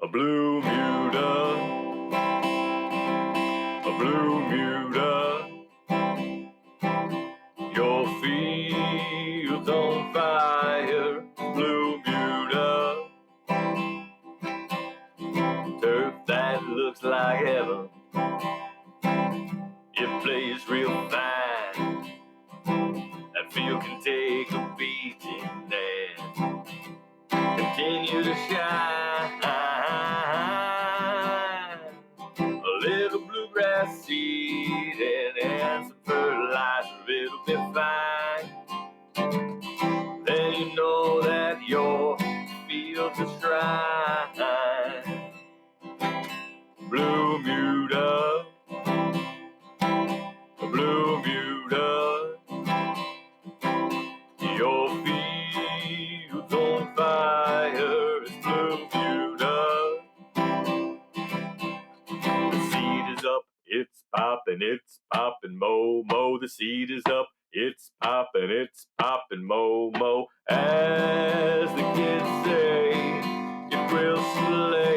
A Bluemuda, a Bluemuda. Your field's on fire, Bluemuda. Turf that looks like heaven, it plays real fine. That field can take a beating and continue to shine. A little bluegrass seed and some fertilizer, it'll be fine. Then you know that your field's a shrine. Bluemuda, Bluemuda, your field's on fire, it's Bluemuda. The seed is up, it's popping, mo, mo. The seed is up, it's popping, mo, mo. As the kids say, it will slay.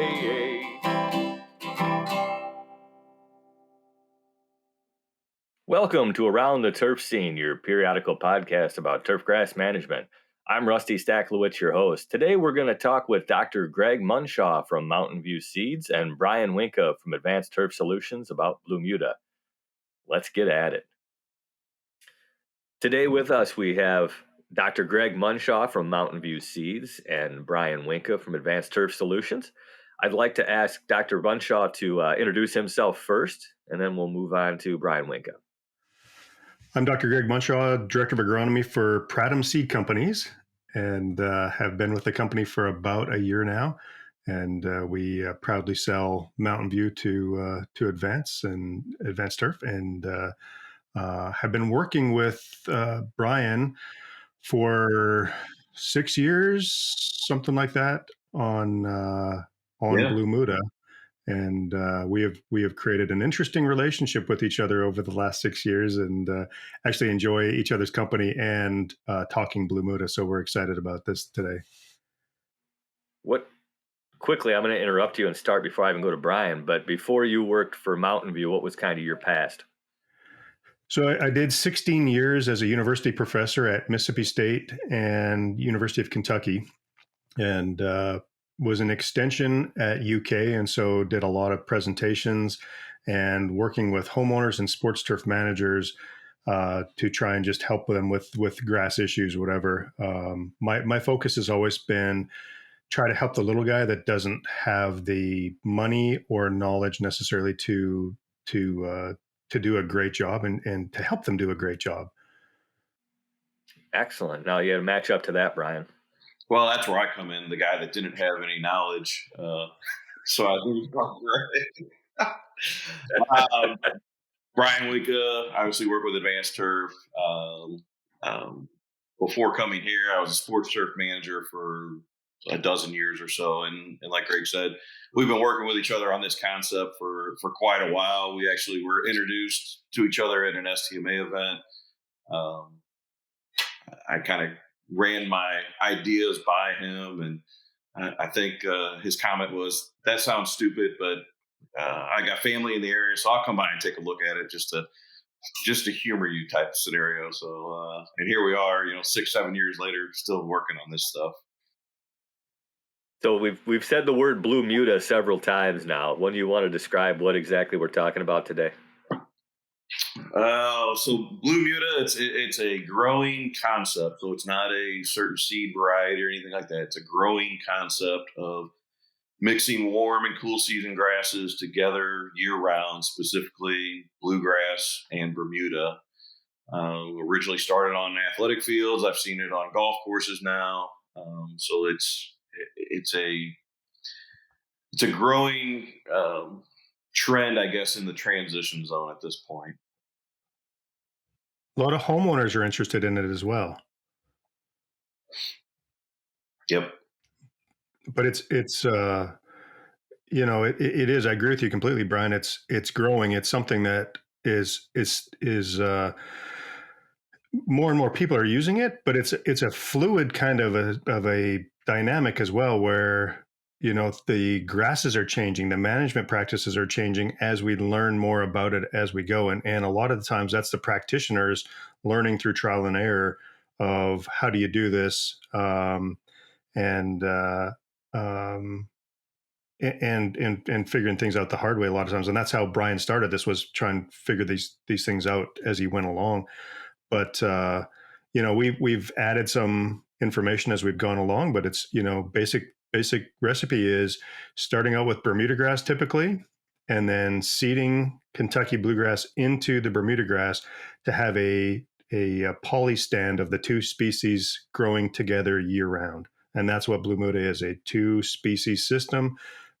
Welcome to Around the Turf Scene, your periodical podcast about turfgrass management. I'm Rusty Stacklewitz, your host. Today we're going to talk with Dr. Gregg Munshaw from Mountain View Seeds and Brian Winka from Advanced Turf Solutions about Bluemuda. Let's get at it. Today with us we have Dr. Gregg Munshaw from Mountain View Seeds and Brian Winka from Advanced Turf Solutions. I'd like to ask Dr. Munshaw to introduce himself first, and then we'll move on to Brian Winka. I'm Dr. Gregg Munshaw, Director of Agronomy for Pradham Seed Companies, and have been with the company for about a year now. And we proudly sell Mountain View to Advanced Turf, and have been working with Brian for 6 years, something like that, on Bluemuda. And we have created an interesting relationship with each other over the last 6 years, and actually enjoy each other's company and talking Bluemuda. So we're excited about this today. Quickly, I'm going to interrupt you and start before I even go to Brian. But before you worked for Mountain View, what was kind of your past? So I did 16 years as a university professor at Mississippi State and University of Kentucky, and was an extension at UK, and so did a lot of presentations and working with homeowners and sports turf managers to try and just help them with grass issues, whatever. My focus has always been try to help the little guy that doesn't have the money or knowledge necessarily to do a great job and to help them do a great job. Excellent. Now you got to match up to that, Brian. Well, that's where I come in, the guy that didn't have any knowledge. So I do Brian Winka, obviously worked with Advanced Turf. Before coming here, I was a sports turf manager for a dozen years or so. And like Greg said, we've been working with each other on this concept for quite a while. We actually were introduced to each other at an STMA event. I kind of ran my ideas by him, and I think his comment was, "That sounds stupid, but I got family in the area, so I'll come by and take a look at it just to humor you" type of scenario. So and here we are, 6-7 years later, still working on this stuff. So we've said the word Bluemuda several times now. When do you want to describe what exactly we're talking about today? So Bluemuda, it's a growing concept. So it's not a certain seed variety or anything like that. It's a growing concept of mixing warm and cool season grasses together year round, specifically bluegrass and Bermuda. Originally started on athletic fields. I've seen it on golf courses now. So it's a growing trend, I guess, in the transition zone at this point. A lot of homeowners are interested in it as well. Yep. But it is. I agree with you completely, Brian. It's growing. It's something that is more and more people are using it, but it's a fluid kind of a dynamic as well, where the grasses are changing, the management practices are changing as we learn more about it as we go. And a lot of the times that's the practitioners learning through trial and error of how do you do this, and figuring things out the hard way a lot of times. And that's how Brian started this, was trying to figure these things out as he went along. But we've added some information as we've gone along, but it's basic recipe is starting out with Bermuda grass typically, and then seeding Kentucky bluegrass into the Bermuda grass to have a poly stand of the two species growing together year round. And that's what Bluemuda is, a two species system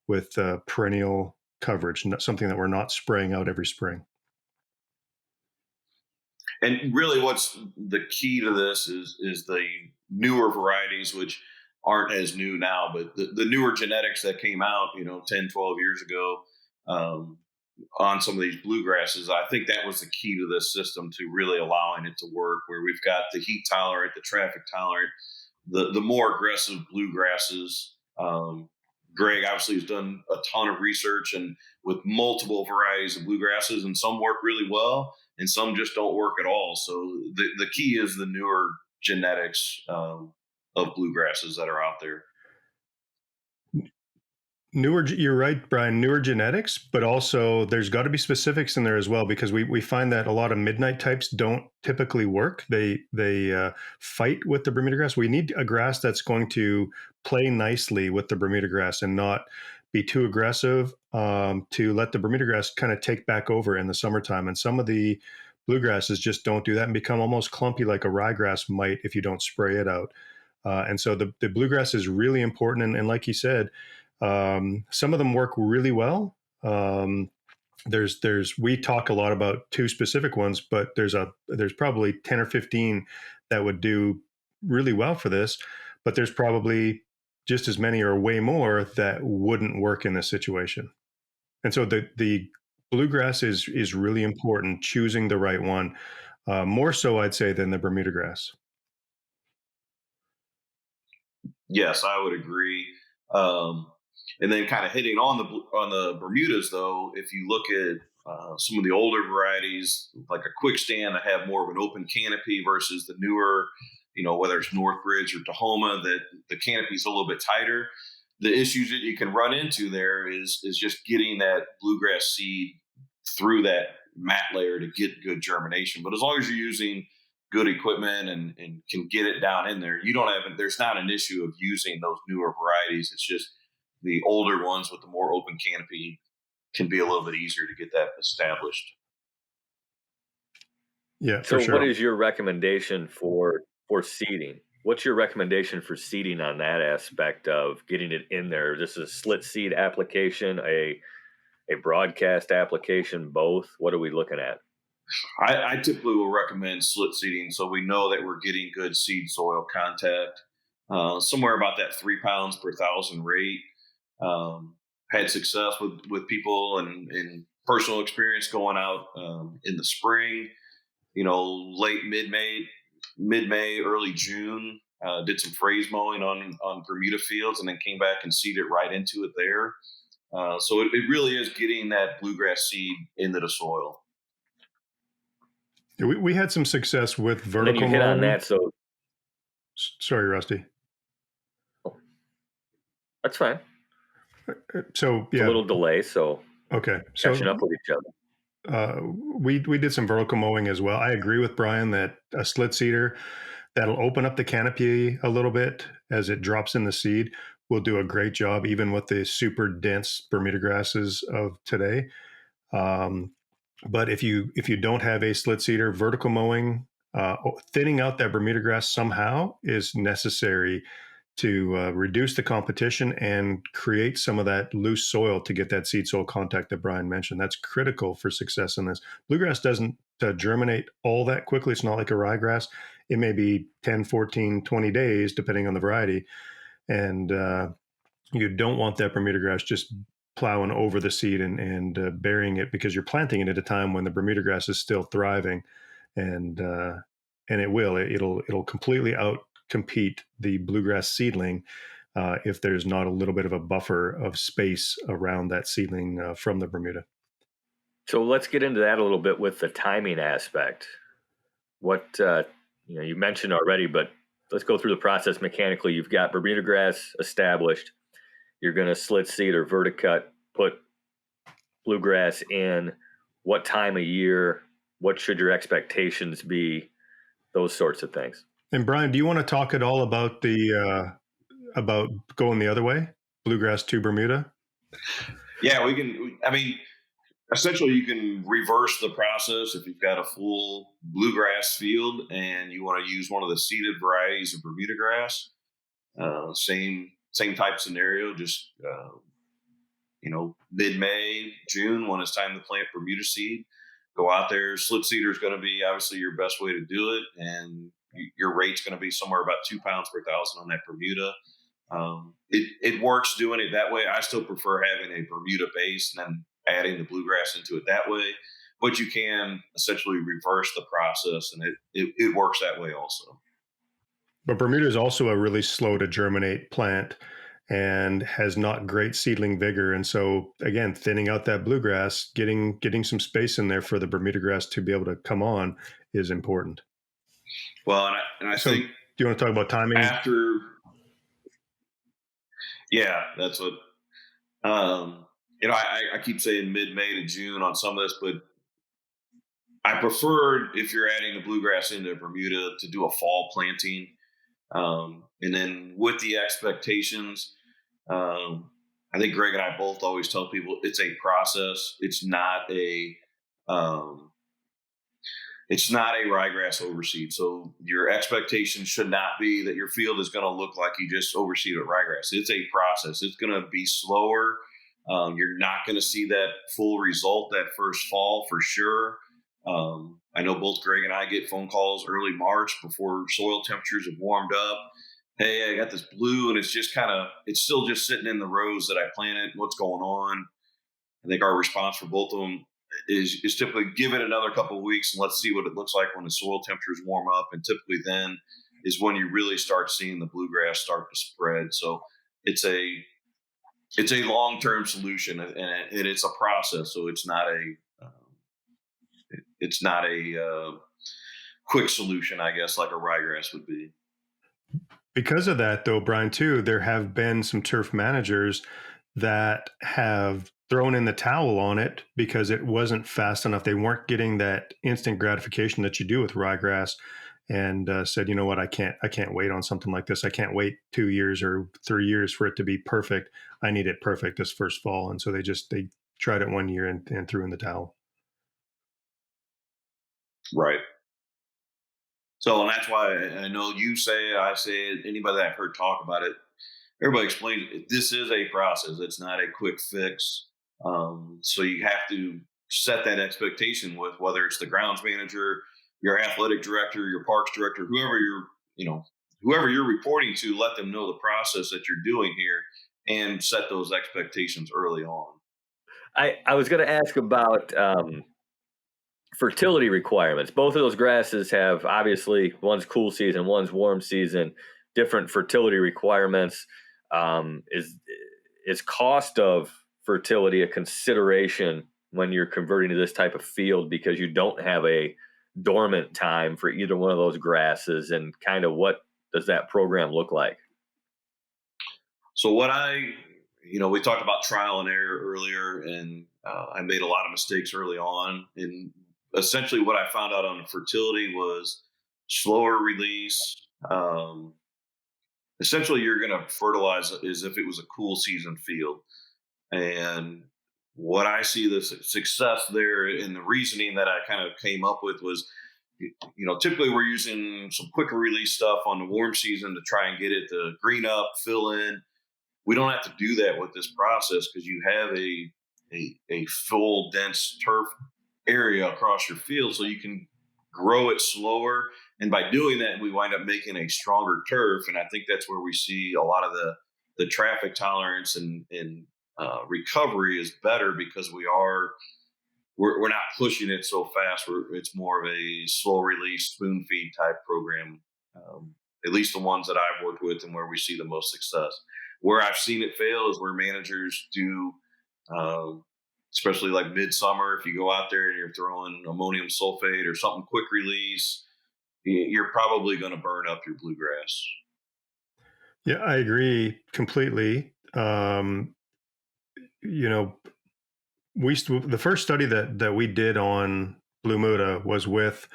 with perennial coverage, something that we're not spraying out every spring. And really, what's the key to this is the newer varieties, which aren't as new now, but the newer genetics that came out, 10, 12 years ago, on some of these bluegrasses. I think that was the key to this system, to really allowing it to work, where we've got the heat tolerant, the traffic tolerant, the more aggressive bluegrasses. Gregg obviously has done a ton of research and with multiple varieties of bluegrasses, and some work really well and some just don't work at all. So the key is the newer genetics of bluegrasses that are out there. You're right, Brian, newer genetics, but also there's got to be specifics in there as well, because we find that a lot of midnight types don't typically work. They fight with the Bermuda grass. We need a grass that's going to play nicely with the Bermuda grass and not be too aggressive, to let the Bermuda grass kind of take back over in the summertime. And some of the bluegrasses just don't do that and become almost clumpy like a ryegrass might if you don't spray it out. And so the bluegrass is really important. And like he said, some of them work really well. We talk a lot about two specific ones, but there's probably 10 or 15 that would do really well for this, but there's probably just as many or way more that wouldn't work in this situation. And so the bluegrass is really important, choosing the right one, more so I'd say than the Bermuda grass. Yes, I would agree. And then kind of hitting on the Bermudas, though, if you look at some of the older varieties, like a quick stand that have more of an open canopy versus the newer, whether it's Northbridge or Tahoma, that the canopy is a little bit tighter. The issues that you can run into there is just getting that bluegrass seed through that mat layer to get good germination. But as long as you're using good equipment and can get it down in there, there's not an issue of using those newer varieties. It's just the older ones with the more open canopy can be a little bit easier to get that established. Yeah, So for sure. what is your recommendation for seeding? What's your recommendation for seeding on that aspect of getting it in there? This is a slit seed application, a broadcast application, both? What are we looking at? I typically will recommend slit seeding, so we know that we're getting good seed soil contact, somewhere about that 3 pounds per thousand rate. Had success with people and personal experience going out in the spring, late mid-May, early June. Did some phrase mowing on Bermuda fields, and then came back and seeded right into it there. So it really is getting that bluegrass seed into the soil. We had some success with vertical And then you hit mowing. on that, so Sorry, Rusty. that's fine. So It's a little delay, so okay. So catching up with each other. we did some vertical mowing as well. I agree with Brian that a slit seeder that'll open up the canopy a little bit as it drops in the seed will do a great job, even with the super dense Bermuda grasses of today. But if you don't have a slit seeder, vertical mowing, thinning out that Bermuda grass somehow is necessary to reduce the competition and create some of that loose soil to get that seed soil contact that Brian mentioned. That's critical for success in this. Bluegrass doesn't germinate all that quickly. It's not like a ryegrass. It may be 10, 14, 20 days, depending on the variety. And you don't want that Bermuda grass just plowing over the seed and burying it, because you're planting it at a time when the Bermuda grass is still thriving, and it'll completely out compete the bluegrass seedling if there's not a little bit of a buffer of space around that seedling from the Bermuda. So let's get into that a little bit with the timing aspect. What you mentioned already, but let's go through the process mechanically. You've got Bermuda grass established. You're going to slit seed or verticut, put bluegrass in. What time of year? What should your expectations be? Those sorts of things. And Brian, do you want to talk at all about about going the other way, bluegrass to Bermuda? Yeah, we can. I mean, essentially, you can reverse the process if you've got a full bluegrass field and you want to use one of the seeded varieties of Bermuda grass. Same type scenario, just mid-May, June, when it's time to plant Bermuda seed. Go out there. Slit seeder is going to be obviously your best way to do it, and your rate's going to be somewhere about 2 pounds per thousand on that Bermuda. It works doing it that way. I still prefer having a Bermuda base and then adding the bluegrass into it that way. But you can essentially reverse the process, and it works that way also. But Bermuda is also a really slow to germinate plant and has not great seedling vigor. And so again, thinning out that bluegrass, getting some space in there for the Bermuda grass to be able to come on is important. Well, and I think, do you want to talk about timing? Yeah, that's what, I keep saying mid-May to June on some of this, but I prefer, if you're adding the bluegrass into Bermuda, to do a fall planting. And then with the expectations, I think Greg and I both always tell people it's a process. It's not a ryegrass overseed. So your expectation should not be that your field is going to look like you just overseed with ryegrass. It's a process. It's going to be slower. You're not going to see that full result that first fall for sure. I know both Greg and I get phone calls early March before soil temperatures have warmed up. Hey, I got this blue, and it's still just sitting in the rows that I planted. What's going on? I think our response for both of them is typically give it another couple of weeks and let's see what it looks like when the soil temperatures warm up. And typically then is when you really start seeing the bluegrass start to spread. So it's a long-term solution, and it's a process. So it's not a quick solution, I guess, like a ryegrass would be. Because of that, though, Brian, too, there have been some turf managers that have thrown in the towel on it because it wasn't fast enough. They weren't getting that instant gratification that you do with ryegrass, and said, you know what, I can't wait on something like this. I can't wait 2 years or 3 years for it to be perfect. I need it perfect this first fall. And so they tried it 1 year and threw in the towel. Right. So, and that's why I know you say it, I say it, anybody that I've heard talk about it, everybody explains it. This is a process. It's not a quick fix. So you have to set that expectation with whether it's the grounds manager, your athletic director, your parks director, whoever you're reporting to, let them know the process that you're doing here and set those expectations early on. I was going to ask about fertility requirements. Both of those grasses have, obviously, one's cool season, one's warm season, different fertility requirements. Is cost of fertility a consideration when you're converting to this type of field, because you don't have a dormant time for either one of those grasses, and kind of what does that program look like? So we talked about trial and error earlier, and I made a lot of mistakes early on. And essentially what I found out on fertility was slower release. Essentially you're going to fertilize as if it was a cool season field. And what I see the success there, and the reasoning that I kind of came up with was, typically we're using some quicker release stuff on the warm season to try and get it to green up, fill in. We don't have to do that with this process because you have a full dense turf area across your field, so you can grow it slower. And by doing that, we wind up making a stronger turf. And I think that's where we see a lot of the traffic tolerance and recovery is better, because we're not pushing it so fast. It's more of a slow release spoon feed type program. At least the ones that I've worked with and where we see the most success. Where I've seen it fail is where managers do, um, especially like midsummer, if you go out there and you're throwing ammonium sulfate or something quick release, you're probably going to burn up your bluegrass. Yeah, I agree completely. You know, the first study that we did on Bluemuda was with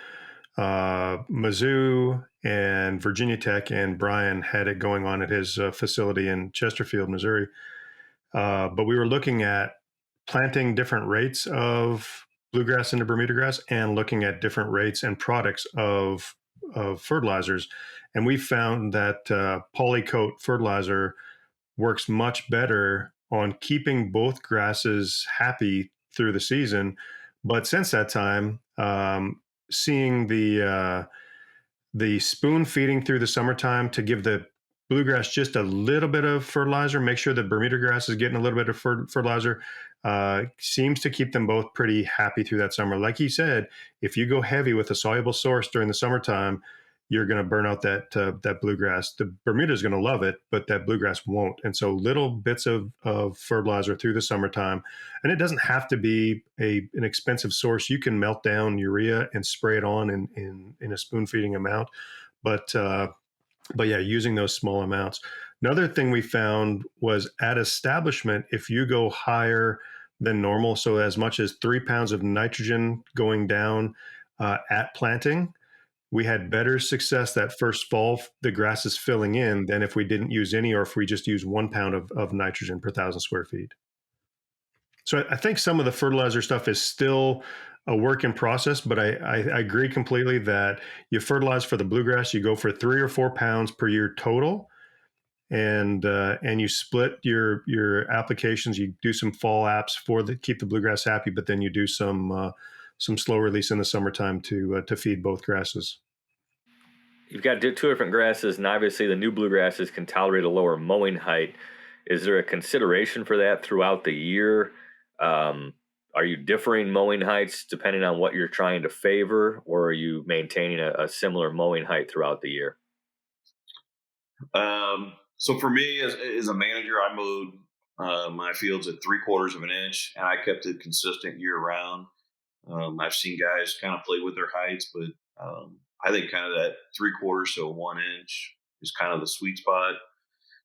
Mizzou and Virginia Tech, and Brian had it going on at his facility in Chesterfield, Missouri. But we were looking at planting different rates of bluegrass into Bermuda grass and looking at different rates and products of fertilizers. And we found that polycoat fertilizer works much better on keeping both grasses happy through the season. But since that time, seeing the spoon feeding through the summertime to give the bluegrass just a little bit of fertilizer, make sure the Bermuda grass is getting a little bit of fertilizer, seems to keep them both pretty happy through that summer. Like you said, if you go heavy with a soluble source during the summertime, you're going to burn out that bluegrass. The Bermuda is going to love it, but that bluegrass won't. And so little bits of fertilizer through the summertime, and it doesn't have to be an expensive source. You can melt down urea and spray it on in a spoon feeding amount, but yeah, using those small amounts. Another thing we found was at establishment, if you go higher than normal, so as much as 3 pounds of nitrogen going down at planting, we had better success that first fall, the grass is filling in, than if we didn't use any, or if we just use 1 pound of nitrogen per 1,000 square feet. So I think some of the fertilizer stuff is still a work in process, but I agree completely that you fertilize for the bluegrass, you go for 3 or 4 pounds per year total, and you split your applications. You do some fall apps keep the bluegrass happy, but then you do some slow release in the summertime to feed both grasses. You've got two different grasses, and obviously the new bluegrasses can tolerate a lower mowing height. Is there a consideration for that throughout the year? Are you differing mowing heights depending on what you're trying to favor, or are you maintaining a similar mowing height throughout the year? So for me, as a manager, I mowed my fields at 3/4 of an inch, and I kept it consistent year round. I've seen guys kind of play with their heights, but I think kind of that 3/4 to 1 inch is kind of the sweet spot,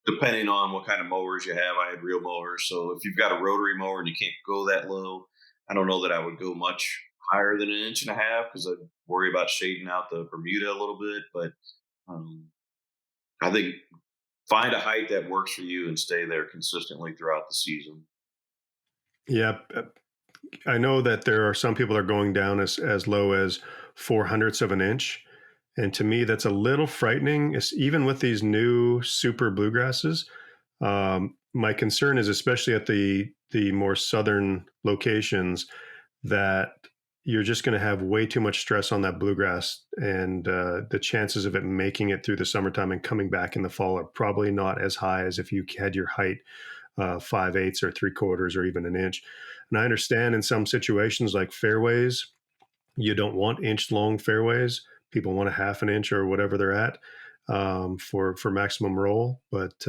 depending on what kind of mowers you have. I had real mowers, so if you've got a rotary mower and you can't go that low, I don't know that I would go much higher than 1.5 inches because I'd worry about shading out the Bermuda a little bit. But um, I think find a height that works for you and stay there consistently throughout the season. Yeah, I know that there are some people that are going down as low as 4/100ths of an inch. And to me, that's a little frightening, even with these new super bluegrasses. My concern is, especially at the more southern locations, that you're just going to have way too much stress on that bluegrass, and the chances of it making it through the summertime and coming back in the fall are probably not as high as if you had your height 5/8 or 3/4 or even an inch. And I understand in some situations like fairways, you don't want inch long fairways. People want a 1/2 inch or whatever they're at for maximum roll. But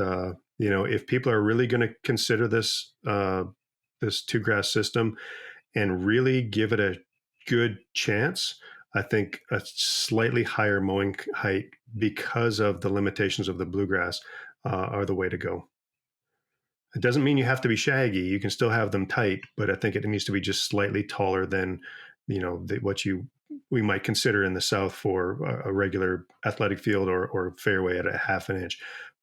if people are really going to consider this two grass system and really give it a good chance, I think a slightly higher mowing height, because of the limitations of the bluegrass, are the way to go. It doesn't mean you have to be shaggy. You can still have them tight, but I think it needs to be just slightly taller than, what we might consider in the South for a regular athletic field or fairway at a 1/2 inch.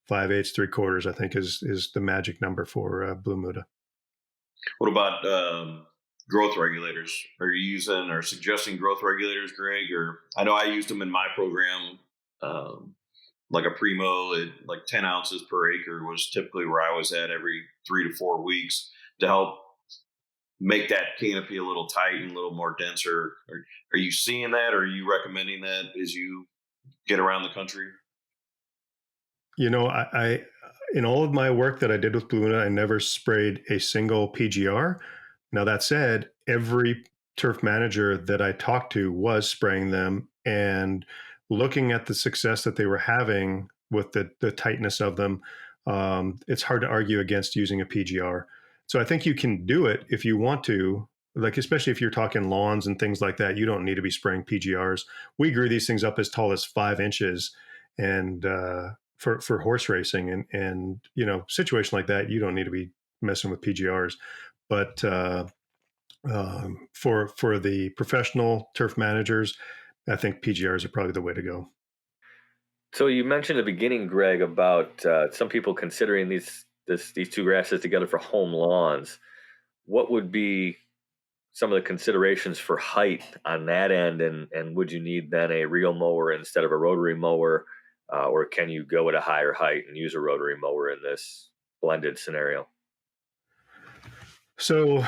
5/8, 3/4, I think is the magic number for Bluemuda. What about growth regulators? Are you using or suggesting growth regulators, Greg? Or I know I used them in my program. Like a primo at like 10 ounces per acre was typically where I was at every 3 to 4 weeks to help make that canopy a little tight and a little more denser. Are you seeing that, or are you recommending that as you get around the country? I in all of my work that I did with Bluemuda, I never sprayed a single PGR. Now that said, every turf manager that I talked to was spraying them, and looking at the success that they were having with the tightness of them, it's hard to argue against using a PGR. So I think you can do it if you want to, like, especially if you're talking lawns and things like that. You don't need to be spraying PGRs. We grew these things up as tall as 5 inches, and for horse racing and situation like that, you don't need to be messing with PGRs. But for the professional turf managers, I think PGRs are probably the way to go. So you mentioned at the beginning, Greg, about some people considering these two grasses together for home lawns. What would be some of the considerations for height on that end, and would you need then a reel mower instead of a rotary mower, or can you go at a higher height and use a rotary mower in this blended scenario? So,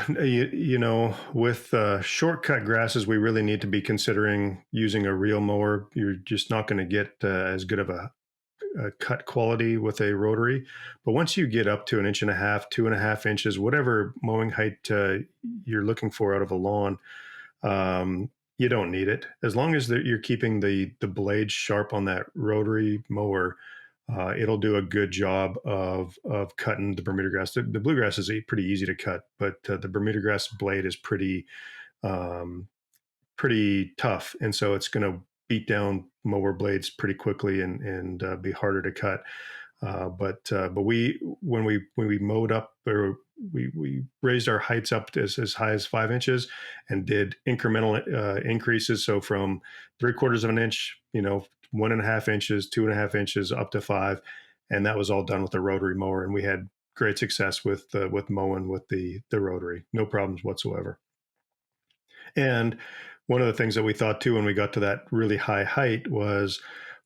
with shortcut grasses, we really need to be considering using a reel mower. You're just not going to get as good of a cut quality with a rotary. But once you get up to 1.5 inches, 2.5 inches, whatever mowing height you're looking for out of a lawn, you don't need it. As long as you're keeping the blade sharp on that rotary mower, it'll do a good job of cutting the Bermuda grass. The bluegrass is pretty easy to cut, but the Bermuda grass blade is um, pretty tough, and so it's going to beat down mower blades pretty quickly and be harder to cut. But when we mowed up, or we raised our heights up as high as 5 inches and did incremental increases. So from 3/4 of an inch, 1.5 inches, 2.5 inches, up to 5, and that was all done with a rotary mower. And we had great success with mowing with the rotary, no problems whatsoever. And one of the things that we thought too when we got to that really high height was,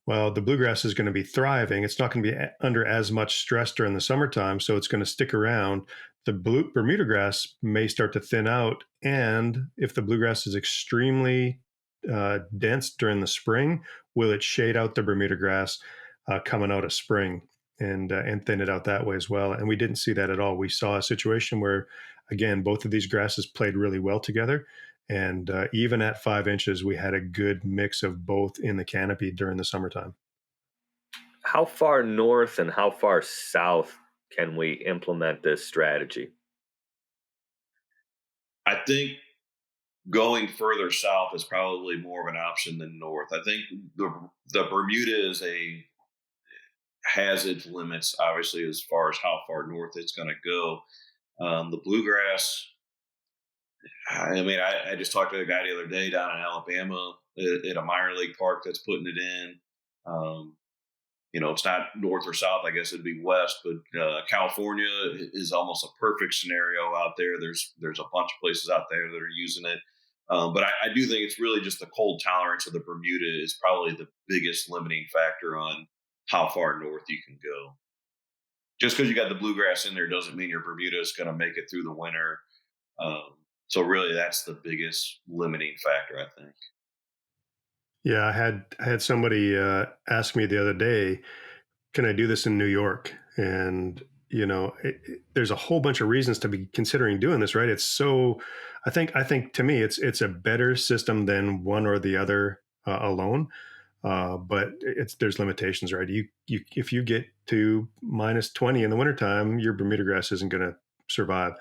well, the bluegrass is going to be thriving. It's not going to be under as much stress during the summertime, so it's going to stick around. The Bermuda grass may start to thin out, and if the bluegrass is extremely dense during the spring, will it shade out the Bermuda grass coming out of spring and thin it out that way as well? And we didn't see that at all. We saw a situation where, again, both of these grasses played really well together. And even at 5 inches, we had a good mix of both in the canopy during the summertime. How far north and how far south can we implement this strategy? I think going further south is probably more of an option than north. I think the Bermuda has its limits, obviously, as far as how far north it's going to go. The bluegrass, I mean, I just talked to a guy the other day down in Alabama at a minor league park that's putting it in. Um, it's not north or south. I guess it'd be west, but California is almost a perfect scenario out there. There's a bunch of places out there that are using it. But I do think it's really just the cold tolerance of the Bermuda is probably the biggest limiting factor on how far north you can go. Just because you got the bluegrass in there doesn't mean your Bermuda is going to make it through the winter. Um, so really, that's the biggest limiting factor, I think. Yeah, I had somebody ask me the other day, can I do this in New York? And there's a whole bunch of reasons to be considering doing this, right? It's so, I think to me, it's a better system than one or the other alone. But there's limitations, right? You if you get to -20 in the wintertime, your Bermuda grass isn't going to survive.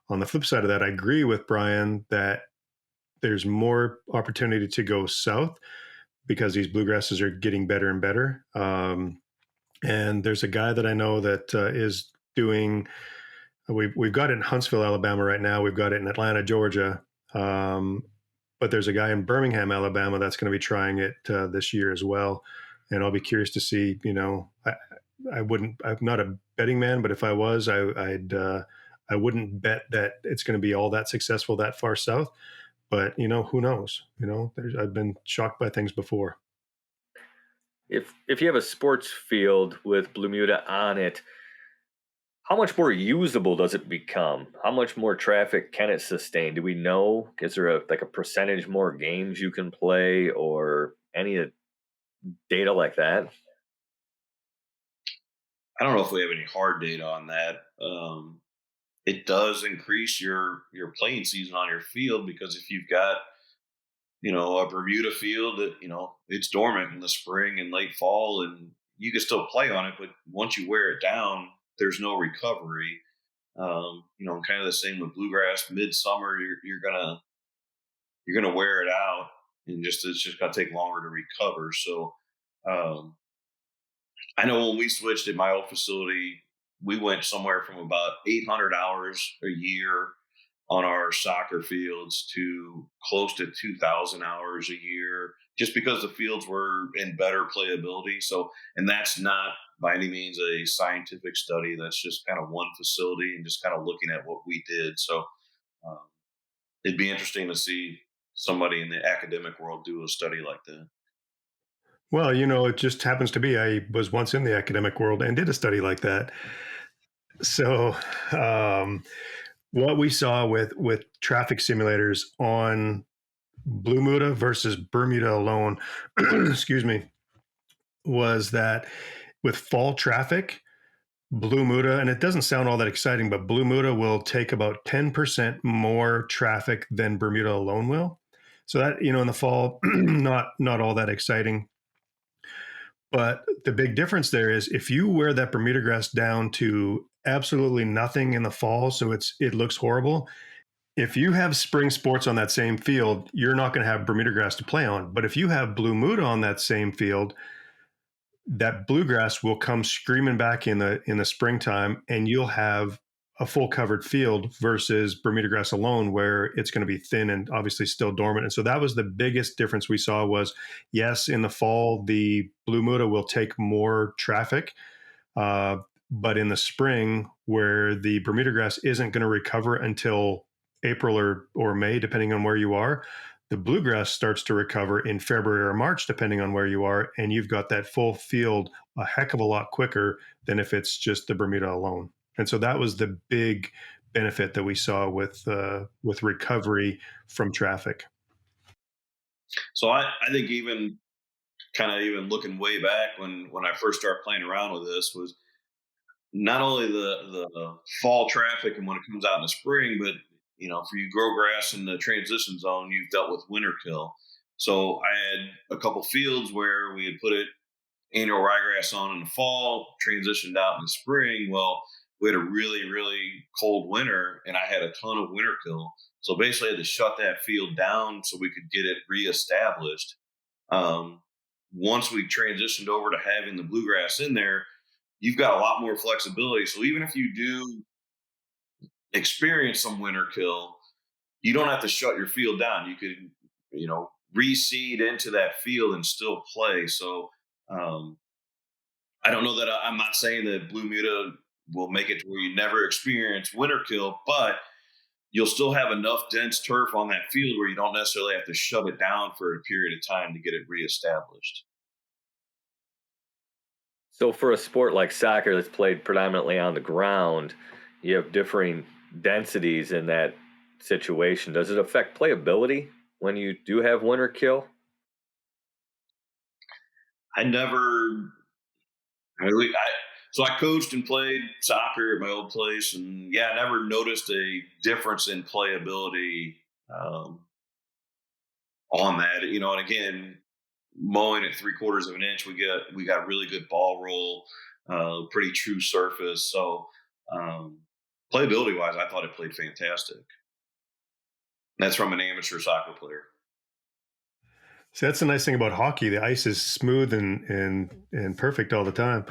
On the flip side of that, I agree with Brian that there's more opportunity to go south because these bluegrasses are getting better and better. And there's a guy that I know that is doing. We've got it in Huntsville, Alabama right now. We've got it in Atlanta, Georgia. Um, but there's a guy in Birmingham, Alabama that's going to be trying it this year as well. And I'll be curious to see. I wouldn't. I'm not a betting man, but if I was, I wouldn't bet that it's going to be all that successful that far south. But who knows? I've been shocked by things before. If you have a sports field with Bluemuda on it, how much more usable does it become? How much more traffic can it sustain? Do we know? Is there a percentage more games you can play or any data like that? I don't know if we have any hard data on that. It does increase your playing season on your field because if you've got a Bermuda field that it's dormant in the spring and late fall, and you can still play on it, but once you wear it down, there's no recovery. Kind of the same with bluegrass. Midsummer, you're gonna wear it out, and it's just gonna take longer to recover. So um, I know when we switched at my old facility, we went somewhere from about 800 hours a year on our soccer fields to close to 2,000 hours a year, just because the fields were in better playability. So, and that's not by any means a scientific study. That's just kind of one facility and just kind of looking at what we did. So, um, it'd be interesting to see somebody in the academic world do a study like that. Well, it just happens to be I was once in the academic world and did a study like that. So, um, what we saw with traffic simulators on Bluemuda versus Bermuda alone, excuse me, was that with fall traffic, Bluemuda, and it doesn't sound all that exciting, but Bluemuda will take about 10% more traffic than Bermuda alone will. So that, in the fall, not all that exciting. But the big difference there is if you wear that Bermuda grass down to absolutely nothing in the fall, so it looks horrible. If you have spring sports on that same field, you're not going to have Bermuda grass to play on. But if you have Bluemuda on that same field, that bluegrass will come screaming back in the springtime, and you'll have a full covered field versus Bermuda grass alone, where it's going to be thin and obviously still dormant. And so that was the biggest difference we saw was, yes, in the fall, the Bluemuda will take more traffic. Uh, but in the spring, where the Bermuda grass isn't going to recover until April or May, depending on where you are, the bluegrass starts to recover in February or March, depending on where you are, and you've got that full field a heck of a lot quicker than if it's just the Bermuda alone. And so that was the big benefit that we saw with recovery from traffic. So I think even kind of even looking way back when I first started playing around with this was not only the fall traffic and when it comes out in the spring, but for you grow grass in the transition zone, you've dealt with winter kill. So I had a couple fields where we had put it annual ryegrass on in the fall, transitioned out in the spring. Well, we had a really, really cold winter and I had a ton of winter kill. So basically I had to shut that field down so we could get it reestablished. Um, Once we transitioned over to having the bluegrass in there, you've got a lot more flexibility. So even if you do experience some winter kill, you don't have to shut your field down. You could, reseed into that field and still play. So um, I don't know that I'm not saying that Blue Muda will make it to where you never experience winter kill, but you'll still have enough dense turf on that field where you don't necessarily have to shut it down for a period of time to get it reestablished. So for a sport like soccer that's played predominantly on the ground, you have differing densities in that situation. Does it affect playability when you do have winter kill? I never I really, so I coached and played soccer at my old place, and yeah, I never noticed a difference in playability um, on that. And again, mowing at 3/4 of an inch, we got really good ball roll, pretty true surface. So um, playability wise, I thought it played fantastic. That's from an amateur soccer player. So that's the nice thing about hockey. The ice is smooth and perfect all the time.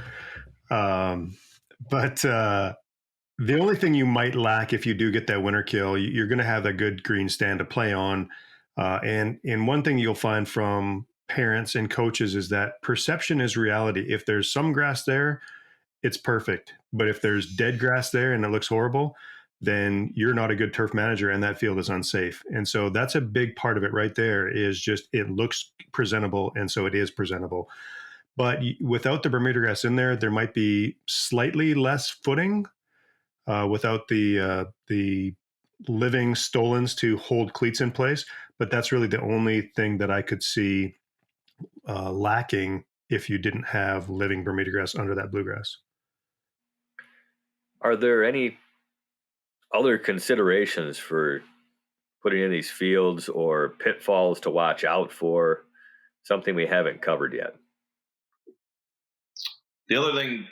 Um, but the only thing you might lack if you do get that winter kill, you're going to have a good green stand to play on. And one thing you'll find from parents and coaches is that perception is reality. If there's some grass there, it's perfect. But if there's dead grass there and it looks horrible, then you're not a good turf manager and that field is unsafe. And so that's a big part of it right there is just it looks presentable. And so it is presentable. But without the Bermuda grass in there, there might be slightly less footing without the living stolons to hold cleats in place. But that's really the only thing that I could see lacking if you didn't have living Bermuda grass under that bluegrass. Are there any other considerations for putting in these fields or pitfalls to watch out for? Something we haven't covered yet. The other thing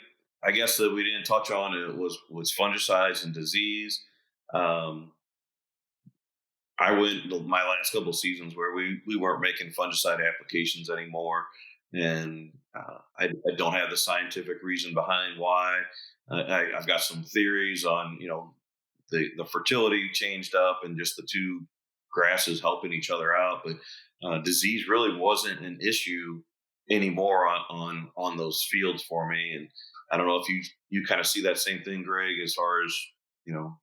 I guess that we didn't touch on it was fungicides and disease. Um, I went my last couple of seasons where we weren't making fungicide applications anymore, and I don't have the scientific reason behind why. I've got some theories on the fertility changed up and just the two grasses helping each other out, but disease really wasn't an issue anymore on those fields for me. And I don't know if you kind of see that same thing, Greg, as far as you know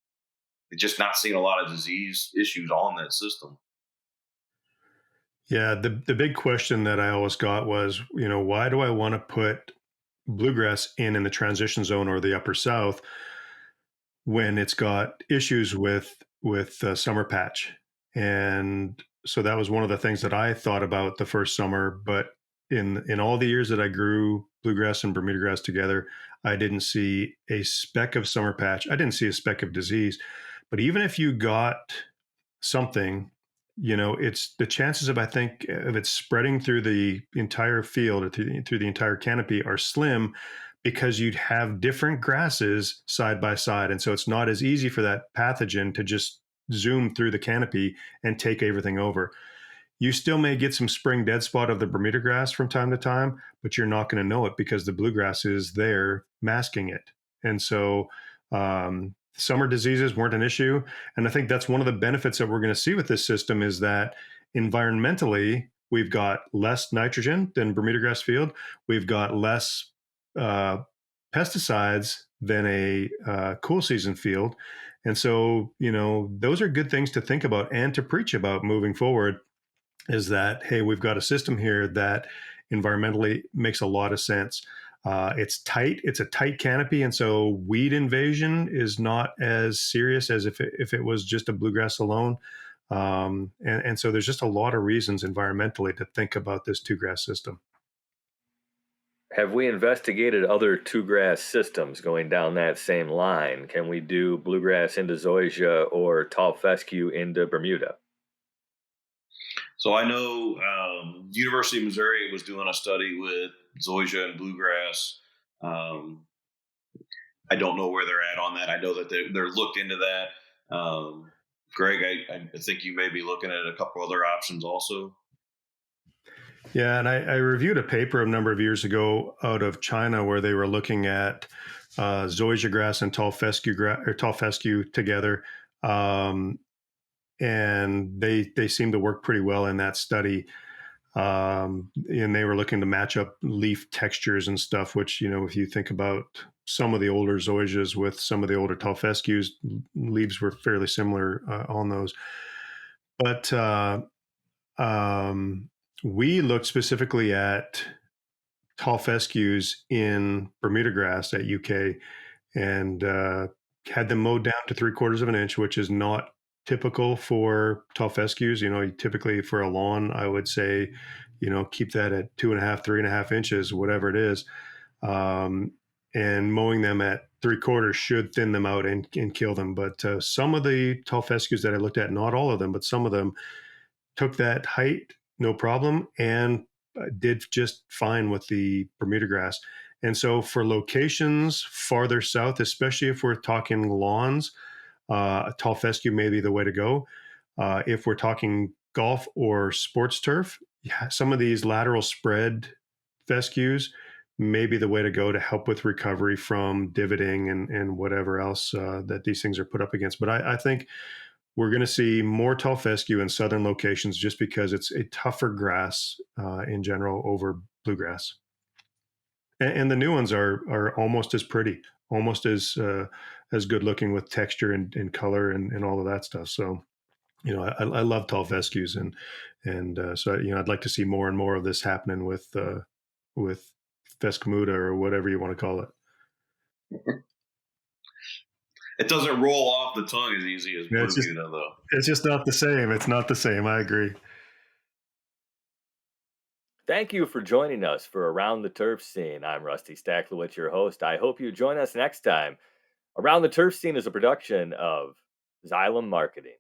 just not seeing a lot of disease issues on that system. Yeah, the big question that I always got was, why do I want to put bluegrass in the transition zone or the upper south when it's got issues with summer patch? And so that was one of the things that I thought about the first summer. But in all the years that I grew bluegrass and bermuda grass together, I didn't see a speck of summer patch. I didn't see a speck of disease. But even if you got something, it's the chances of, I think, of it spreading through the entire field or through the entire canopy are slim, because you'd have different grasses side by side. And so it's not as easy for that pathogen to just zoom through the canopy and take everything over. You still may get some spring dead spot of the Bermuda grass from time to time, but you're not going to know it because the bluegrass is there masking it. And so summer diseases weren't an issue. And I think that's one of the benefits that we're going to see with this system, is that environmentally, we've got less nitrogen than Bermuda grass field. We've got less uh, pesticides than a cool season field. And so, those are good things to think about and to preach about moving forward, is that, hey, we've got a system here that environmentally makes a lot of sense. It's tight. It's a tight canopy, and so weed invasion is not as serious as if it was just a bluegrass alone. And so there's just a lot of reasons environmentally to think about this two grass system. Have we investigated other two grass systems going down that same line? Can we do bluegrass into zoysia or tall fescue into Bermuda? So I know University of Missouri was doing a study with zoysia and bluegrass. Um, I don't know where they're at on that. I know that they're looked into that. Greg, I think you may be looking at a couple other options also. Yeah, and I reviewed a paper a number of years ago out of China where they were looking at zoysia grass and tall fescue together, um, and they seem to work pretty well in that study. And they were looking to match up leaf textures and stuff, which, if you think about some of the older zoysias with some of the older tall fescues, leaves were fairly similar on those. But um, we looked specifically at tall fescues in Bermuda grass at UK, and had them mowed down to 3/4 of an inch, which is not typical for tall fescues. Typically for a lawn, I would say, keep that at 2.5, 3.5 inches, whatever it is. Um, and mowing them at 3/4 should thin them out and kill them. But some of the tall fescues that I looked at, not all of them, but some of them took that height, no problem, and did just fine with the Bermuda grass. And so for locations farther south, especially if we're talking lawns, a tall fescue may be the way to go. If we're talking golf or sports turf, yeah, some of these lateral spread fescues may be the way to go to help with recovery from divoting and whatever else that these things are put up against. But I think we're going to see more tall fescue in southern locations just because it's a tougher grass in general over bluegrass. And the new ones are almost as pretty, almost as good looking with texture and color and all of that stuff. So, I love tall fescues, and so I'd like to see more and more of this happening with fescumuda or whatever you want to call it. It doesn't roll off the tongue as easy as Yeah, Bluemuda, though. it's just not the same. It's not the same. I agree. Thank you for joining us for Around the Turf Scene. I'm Rusty Stacklewitz, your host. I hope you join us next time. Around the Turf Scene is a production of Xylem Marketing.